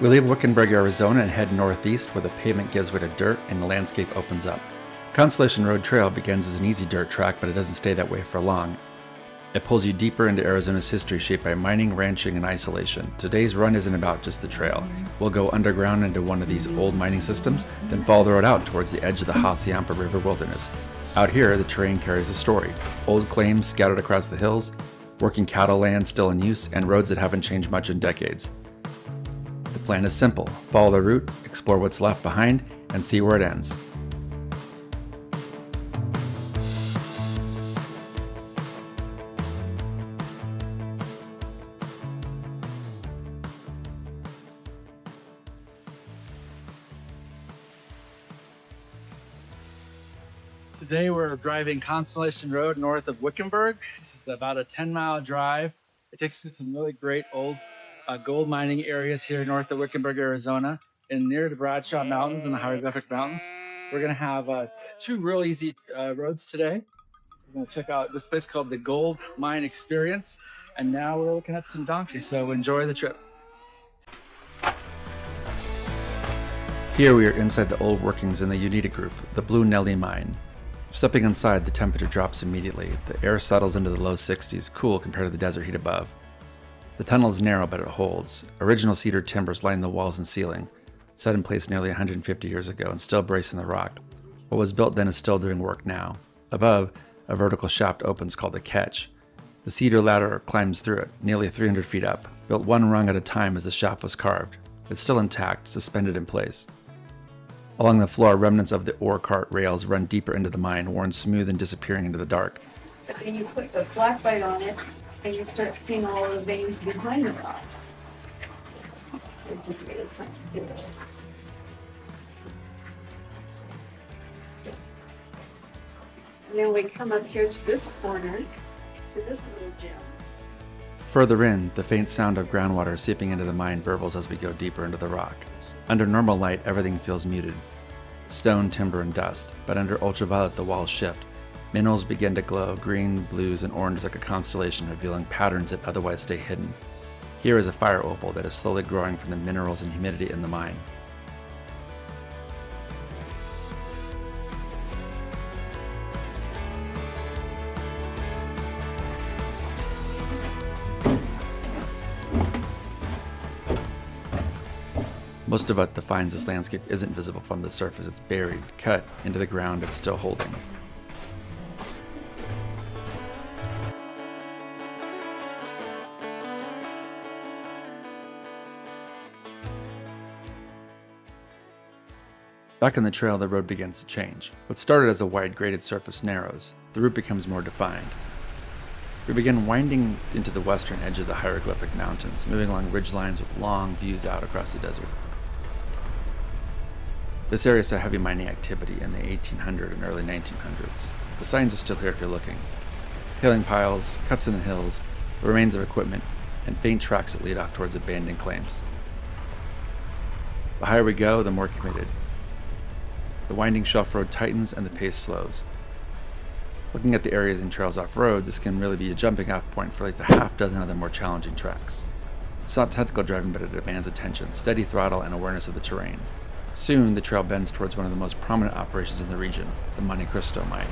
We leave Wickenburg, Arizona and head northeast where the pavement gives way to dirt and the landscape opens up. Constellation Road Trail begins as an easy dirt track, but it doesn't stay that way for long. It pulls you deeper into Arizona's history shaped by mining, ranching, and isolation. Today's run isn't about just the trail. We'll go underground into one of these old mining systems, then follow the road out towards the edge of the Hacienda River Wilderness. Out here, the terrain carries a story. Old claims scattered across the hills, working cattle land still in use, and roads that haven't changed much in decades. The plan is simple. Follow the route, explore what's left behind, and see where it ends. Today we're driving Constellation Road north of Wickenburg. This is about a 10-mile drive. It takes us to some really great old gold mining areas here north of Wickenburg, Arizona, and near the Bradshaw Mountains and the Hieroglyphic Mountains. We're going to have two real easy roads today. We're going to check out this place called the Gold Mine Experience, and now we're looking at some donkeys, so enjoy the trip. Here we are inside the old workings in the Unita Group, the Blue Nelly mine. Stepping inside, the temperature drops immediately. The air settles into the low 60s, cool compared to the desert heat above. The tunnel is narrow, but it holds. Original cedar timbers line the walls and ceiling, set in place nearly 150 years ago and still bracing the rock. What was built then is still doing work now. Above, a vertical shaft opens called the catch. The cedar ladder climbs through it, nearly 300 feet up, built one rung at a time as the shaft was carved. It's still intact, suspended in place. Along the floor, remnants of the ore cart rails run deeper into the mine, worn smooth and disappearing into the dark. And you put the black light on it, and you start seeing all the veins behind the rock. And then we come up here to this corner, to this little gem. Further in, the faint sound of groundwater seeping into the mine burbles as we go deeper into the rock. Under normal light, everything feels muted. Stone, timber, and dust, but under ultraviolet the walls shift. Minerals begin to glow, green, blues, and orange like a constellation, revealing patterns that otherwise stay hidden. Here is a fire opal that is slowly growing from the minerals and humidity in the mine. Most of what defines this landscape isn't visible from the surface. It's buried, cut into the ground, it's still holding. Back on the trail, the road begins to change. What started as a wide graded surface narrows. The route becomes more defined. We begin winding into the western edge of the Hieroglyphic Mountains, moving along ridge lines with long views out across the desert. This area saw heavy mining activity in the 1800s and early 1900s. The signs are still here if you're looking. Hailing piles, cuts in the hills, the remains of equipment, and faint tracks that lead off towards abandoned claims. The higher we go, the more committed. The winding shelf road tightens and the pace slows. Looking at the areas and trails off-road, this can really be a jumping off point for at least a half dozen other more challenging tracks. It's not technical driving, but it demands attention, steady throttle, and awareness of the terrain. Soon, the trail bends towards one of the most prominent operations in the region, the Monte Cristo mine.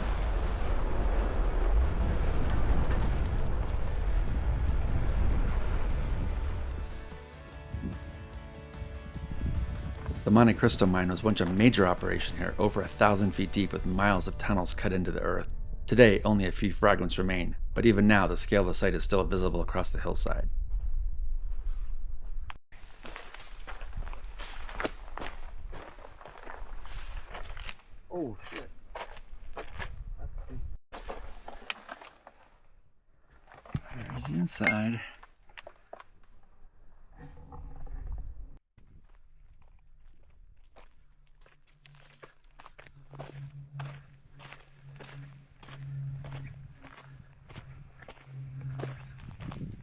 The Monte Cristo mine was once a major operation here, over 1,000 feet deep with miles of tunnels cut into the earth. Today, only a few fragments remain, but even now the scale of the site is still visible across the hillside. Oh shit. There's the inside.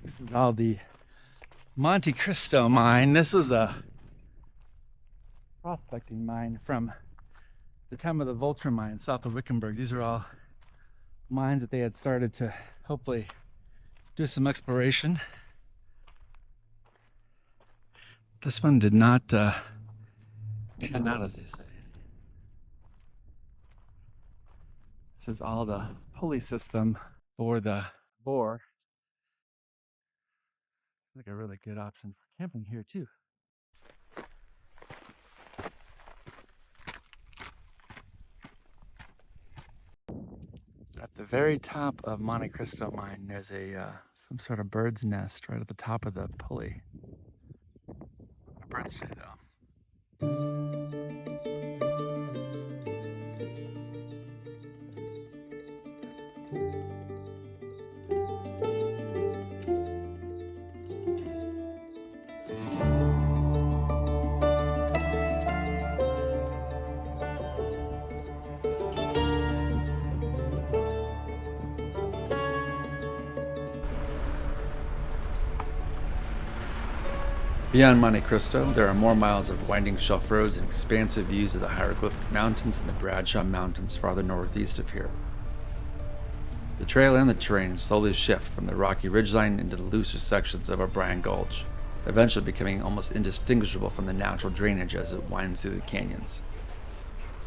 This is all the Monte Cristo mine. This was a prospecting mine from the time of the Vulture mine south of Wickenburg. These are all mines that they had started to hopefully do some exploration. This one did not pan out, as they say. This is all the pulley system for the bore. Like a really good option for camping here too. At the very top of Monte Cristo Mine, there's a some sort of bird's nest right at the top of the pulley. A bird's shit though. Beyond Monte Cristo, there are more miles of winding shelf roads and expansive views of the hieroglyphic mountains and the Bradshaw Mountains farther northeast of here. The trail and the terrain slowly shift from the rocky ridgeline into the looser sections of O'Brien Gulch, eventually becoming almost indistinguishable from the natural drainage as it winds through the canyons.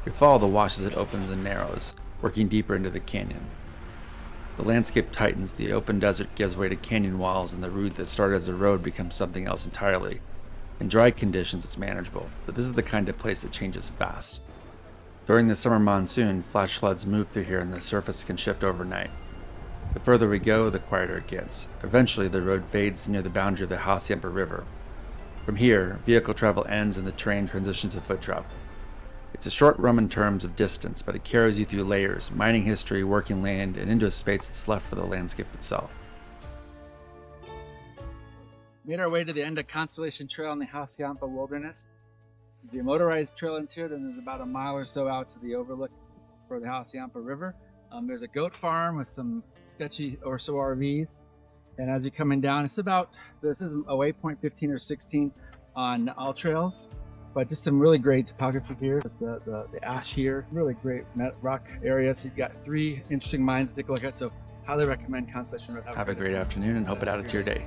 We follow the wash as it opens and narrows, working deeper into the canyon. The landscape tightens, the open desert gives way to canyon walls, and the route that started as a road becomes something else entirely. In dry conditions, it's manageable, but this is the kind of place that changes fast. During the summer monsoon, flash floods move through here and the surface can shift overnight. The further we go, the quieter it gets. Eventually, the road fades near the boundary of the Hacienda River. From here, vehicle travel ends and the terrain transitions to foot travel. It's a short run in terms of distance, but it carries you through layers, mining history, working land, and into a space that's left for the landscape itself. Made our way to the end of Constellation Trail in the Hacienda Wilderness. So the motorized trail ends here, then there's about a mile or so out to the overlook for the Hacienda River. There's a goat farm with some sketchy or so RVs. And as you're coming down, this is a waypoint 15 or 16 on all trails. But just some really great topography here. The ash here, really great rock area. So you've got 3 interesting mines to take a look at. So highly recommend Constellation Road. Have a great afternoon and hope it added to your day.